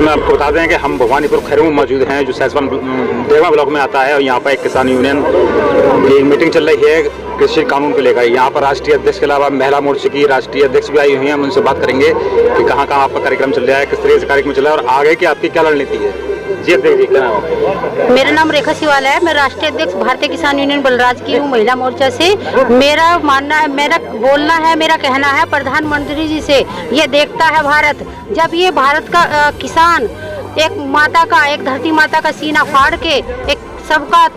मैं आपको बता दें कि हम भवानीपुर खैरू में मौजूद हैं, जो सहसवन देवा ब्लॉक में आता है। और यहाँ पर एक किसान यूनियन की मीटिंग चल रही है कृषि कानून को लेकर। यहाँ पर राष्ट्रीय अध्यक्ष के अलावा महिला मोर्चे की राष्ट्रीय अध्यक्ष भी आई हुई हैं। हम उनसे बात करेंगे कि कहाँ कहाँ आपका कार्यक्रम चल रहा है, किस तरह से कार्यक्रम चल रहा है और आगे की आपकी क्या रणनीति है। जी अध्यक्ष जी, क्या नाम है? मेरा नाम रेखा सिवाला है। मैं राष्ट्रीय अध्यक्ष भारतीय किसान यूनियन बलराज की हूँ, महिला मोर्चा से। मेरा मानना है, मेरा बोलना है, मेरा कहना है, प्रधानमंत्री जी से ये देखता है भारत, जब ये भारत का किसान एक माता का, एक धरती माता का सीना फाड़ के एक सबका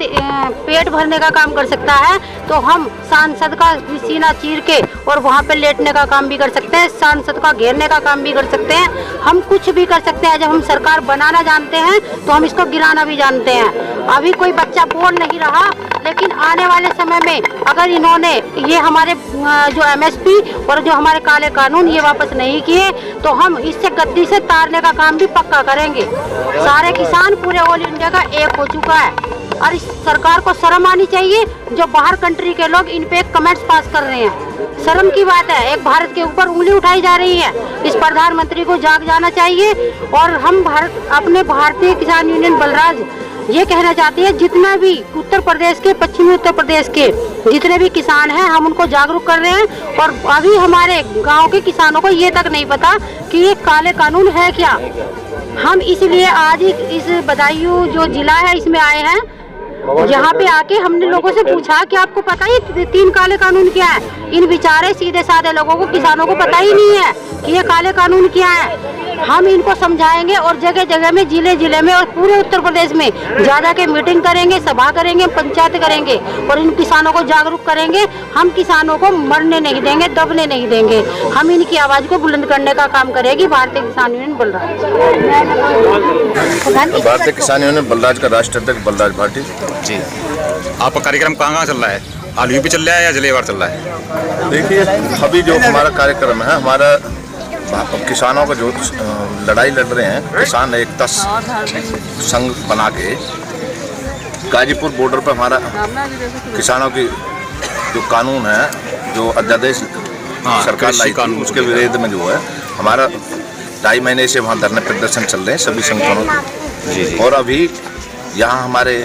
पेट भरने का काम कर सकता है, तो हम सांसद का सीना चीर के और वहाँ पे लेटने का काम भी कर सकते हैं, सांसद का घेरने का काम भी कर सकते हैं, हम कुछ भी कर सकते हैं। जब हम सरकार बनाना जानते हैं तो हम इसको गिराना भी जानते हैं। अभी कोई बच्चा बोल नहीं रहा, लेकिन आने वाले समय में अगर इन्होंने ये हमारे जो MSP और जो हमारे काले कानून ये वापस नहीं किए तो हम इससे गद्दी से तारने का काम भी पक्का करेंगे। सारे किसान पूरे ऑल इंडिया का एक हो चुका है और इस सरकार को शर्म आनी चाहिए जो बाहर कंट्री के लोग इन पे कमेंट्स पास कर रहे हैं। शर्म की बात है, एक भारत के ऊपर उंगली उठाई जा रही है। इस प्रधानमंत्री को जाग जाना चाहिए। और हम अपने भारतीय किसान यूनियन बलराज ये कहना चाहते हैं, जितना भी उत्तर प्रदेश के, पश्चिमी उत्तर प्रदेश के जितने भी किसान हैं, हम उनको जागरूक कर रहे हैं। और अभी हमारे गांव के किसानों को ये तक नहीं पता कि ये काले कानून है क्या। हम इसलिए आज इस बदायूं जो जिला है इसमें आए हैं। यहाँ पे आके हमने लोगों से पूछा कि आपको पता है 3 काले कानून क्या है। इन बेचारे सीधे साधे लोगों को, किसानों को पता ही नहीं है कि ये काले कानून क्या है। हम इनको समझाएंगे और जगह जगह में, जिले जिले में और पूरे उत्तर प्रदेश में ज्यादा के मीटिंग करेंगे, सभा करेंगे, पंचायत करेंगे और इन किसानों को जागरूक करेंगे। हम किसानों को मरने नहीं देंगे, दबने नहीं देंगे। हम इनकी आवाज को बुलंद करने का काम करेगी भारतीय किसान यूनियन बलराज। भारतीय किसान यूनियन बलराज का राष्ट्रीय अध्यक्ष बलराज भाटी जी। आपका कार्यक्रम कहाँ चल रहा है? ऑल यूपी चल रहा है या जिलेवार चल रहा है? देखिए, अभी जो हमारा कार्यक्रम है, हमारा किसानों का जो लड़ाई लड़ रहे हैं, किसान एकता संघ बना के गाजीपुर बॉर्डर पर हमारा किसानों की जो कानून है, जो अध्यादेश सरकार लाई थी, उसके विरोध में जो है हमारा 2.5 महीने से वहाँ धरने प्रदर्शन चल रहे हैं सभी संगठनों के। और अभी यहाँ हमारे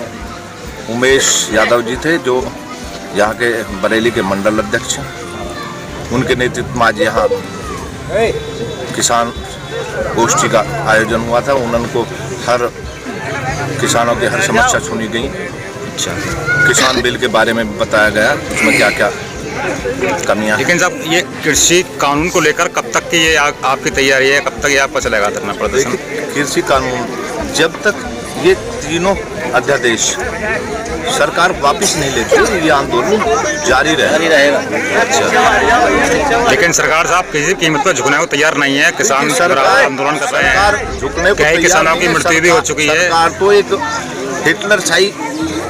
उमेश यादव जी थे, जो यहाँ के बरेली के मंडल अध्यक्ष हैं। उनके नेतृत्व में आज यहाँ किसान गोष्ठी का आयोजन हुआ था। उनको हर किसानों की हर समस्या सुनी गई। अच्छा, किसान बिल के बारे में बताया गया, उसमें क्या क्या कमियां। लेकिन साहब, ये कृषि कानून को लेकर कब तक की ये आपकी तैयारी है? कब तक ये आपका चलेगा धरना प्रदर्शन? कृषि कानून जब तक ये तीनों अध्यादेश सरकार वापस नहीं लेती, ये आंदोलन जारी रहेगा। अच्छा, लेकिन सरकार साहब किसी कीमत पर झुकने को तैयार नहीं है। किसान आंदोलन कर रहे हैं, झुकने को किसानों की मृत्यु भी हो चुकी है। सरकार तो एक हिटलरशाही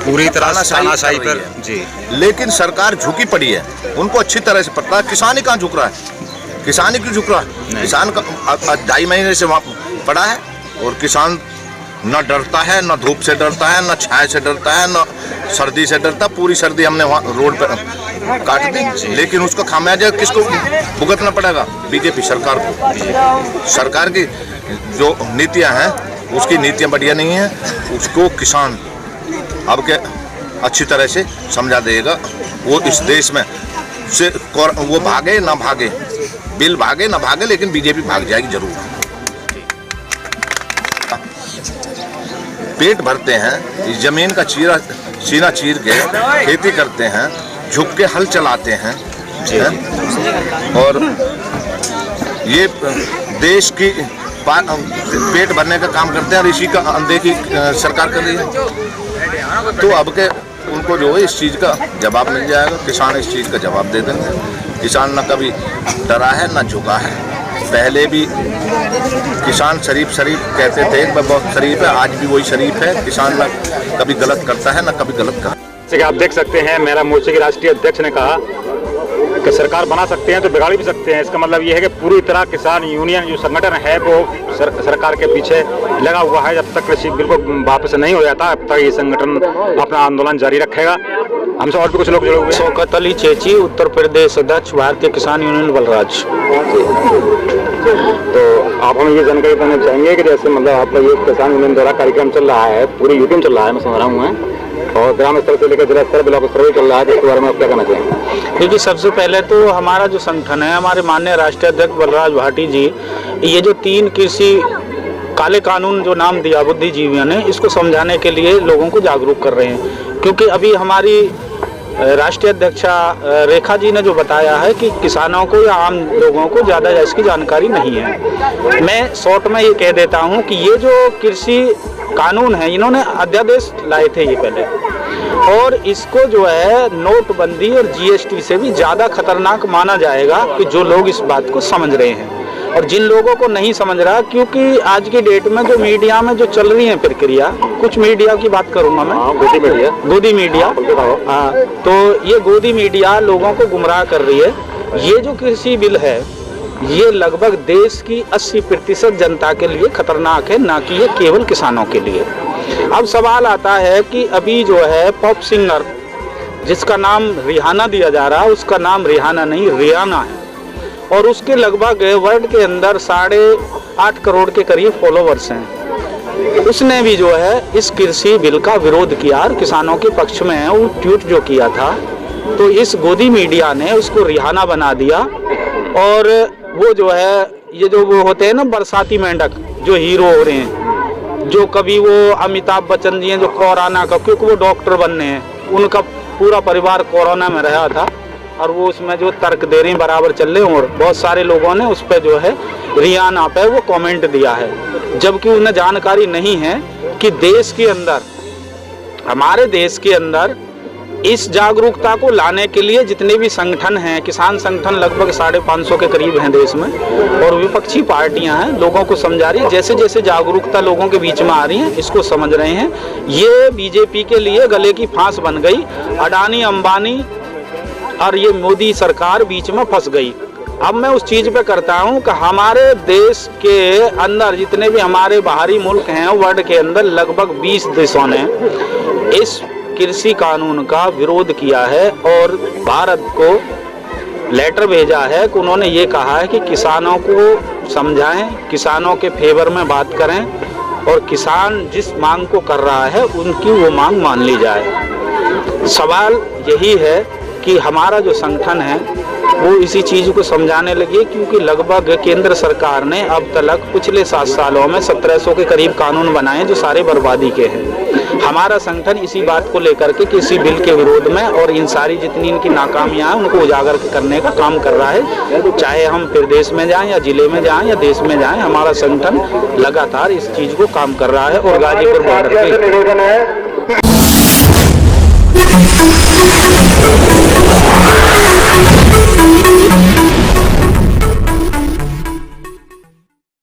पूरी तरह तानाशाही पर जी। लेकिन सरकार झुकी पड़ी है, उनको अच्छी तरह से पता है किसान ही कहाँ झुक रहा है। किसान ही क्यों झुक रहा है? किसान का 2.5 महीने से वहाँ पड़ा है और किसान न डरता है, न धूप से डरता है, न छाया से डरता है, न सर्दी से डरता। पूरी सर्दी हमने वहाँ रोड पर काट दी, लेकिन उसका खामियाजा किसको भुगतना पड़ेगा? बीजेपी सरकार को। सरकार की जो नीतियाँ हैं, उसकी नीतियाँ बढ़िया नहीं हैं। उसको किसान अब के अच्छी तरह से समझा देगा। वो इस देश में से वो भागे ना भागे, बिल भागे ना भागे, लेकिन बीजेपी भाग जाएगी जरूर। पेट भरते हैं, जमीन का सीना चीर के खेती करते हैं, झुक के हल चलाते हैं और ये देश की पेट भरने का काम करते हैं और इसी का अनदेखी सरकार कर रही है। तो अब के उनको जो है इस चीज़ का जवाब मिल जाएगा। किसान इस चीज़ का जवाब दे देंगे। किसान न कभी डरा है न झुका है। पहले भी किसान शरीफ कहते थे, बहुत शरीफ है, आज भी वही शरीफ है। किसान न कभी गलत करता है न कभी गलत कहा। जैसे आप देख सकते हैं, महिला मोर्चे के राष्ट्रीय अध्यक्ष ने कहा कि सरकार बना सकते हैं तो बिगाड़ भी सकते हैं। इसका मतलब ये है कि पूरी तरह किसान यूनियन जो संगठन है वो सरकार के पीछे लगा हुआ है। जब तक कृषि बिल को वापस नहीं हो जाता, अब तक ये संगठन अपना आंदोलन जारी रखेगा। हमसे और भी कुछ लोग जुड़े हुए हैं। शौकत अली चेची, उत्तर प्रदेश अध्यक्ष भारतीय किसान यूनियन बलराज। तो आप हमें ये जानकारी देना चाहेंगे कि जैसे मतलब आपका ये किसान यूनियन द्वारा कार्यक्रम चल रहा है, पूरी यूपी में चल रहा है, मैं समझ रहा हूँ, और ग्राम स्तर से लेकर जिला स्तर, ब्लॉक स्तर भी चल रहा है, तो इसके बारे में आप क्या कहना चाहेंगे? देखिए, सबसे पहले तो हमारा जो संगठन है, हमारे माननीय राष्ट्रीय अध्यक्ष बलराज भाटी जी, ये जो 3 कृषि काले कानून जो नाम दिया बुद्धिजीवियों ने, इसको समझाने के लिए लोगों को जागरूक कर रहे हैं। क्योंकि अभी हमारी राष्ट्रीय अध्यक्षा रेखा जी ने जो बताया है कि किसानों को या आम लोगों को ज़्यादा इसकी जानकारी नहीं है। मैं शॉर्ट में ये कह देता हूँ कि ये जो कृषि कानून है, इन्होंने अध्यादेश लाए थे ये पहले, और इसको जो है नोटबंदी और जीएसटी से भी ज़्यादा खतरनाक माना जाएगा कि जो लोग इस बात को समझ रहे हैं। और जिन लोगों को नहीं समझ रहा, क्योंकि आज की डेट में जो मीडिया में जो चल रही है प्रक्रिया, कुछ मीडिया की बात करूंगा मैं, गोदी मीडिया, हाँ, तो ये गोदी मीडिया लोगों को गुमराह कर रही है। ये जो कृषि बिल है, ये लगभग देश की 80% जनता के लिए खतरनाक है, ना कि ये केवल किसानों के लिए। अब सवाल आता है कि अभी जो है पॉप सिंगर जिसका नाम रिहाना दिया जा रहा है, उसका नाम रिहाना नहीं रियाना है, और उसके लगभग वर्ल्ड के अंदर 8.5 करोड़ के करीब फॉलोवर्स हैं। उसने भी जो है इस कृषि बिल का विरोध किया और किसानों के पक्ष में वो ट्वीट जो किया था, तो इस गोदी मीडिया ने उसको रिहाना बना दिया। और वो जो है, ये जो वो होते हैं ना बरसाती मेंढक जो हीरो हो रहे हैं, जो कभी वो अमिताभ बच्चन जी हैं जो कोरोना का, क्योंकि वो डॉक्टर बनने हैं, उनका पूरा परिवार कोरोना में रहा था, और वो उसमें जो तर्क दे रहे हैं बराबर चल रहे हैं, और बहुत सारे लोगों ने उस पर जो है रियाना पे वो कमेंट दिया है, जबकि उन्हें जानकारी नहीं है कि देश के अंदर, हमारे देश के अंदर इस जागरूकता को लाने के लिए जितने भी संगठन हैं, किसान संगठन लगभग 550 के करीब हैं देश में, और विपक्षी पार्टियां हैं, लोगों को समझा रही है। जैसे जैसे जागरूकता लोगों के बीच में आ रही है, इसको समझ रहे हैं। ये बीजेपी के लिए गले की फांस बन गई। अडानी, अंबानी और ये मोदी सरकार बीच में फंस गई। अब मैं उस चीज़ पे करता हूँ कि हमारे देश के अंदर जितने भी हमारे बाहरी मुल्क हैं, वर्ल्ड के अंदर लगभग 20 देशों ने इस कृषि कानून का विरोध किया है और भारत को लेटर भेजा है कि उन्होंने ये कहा है कि किसानों को समझाएं, किसानों के फेवर में बात करें, और किसान जिस मांग को कर रहा है उनकी वो मांग मान ली जाए। सवाल यही है कि हमारा जो संगठन है वो इसी चीज़ को समझाने लगी, क्योंकि लगभग केंद्र सरकार ने अब तक पिछले 7 सालों में 1700 के करीब कानून बनाए जो सारे बर्बादी के हैं। हमारा संगठन इसी बात को लेकर के किसी बिल के विरोध में और इन सारी जितनी इनकी नाकामियां हैं उनको उजागर करने का काम कर रहा है। चाहे हम प्रदेश में जाएं या जिले में जाएं या देश में जाएं, हमारा संगठन लगातार इस चीज़ को काम कर रहा है। और गाजीपुर बॉर्डर पे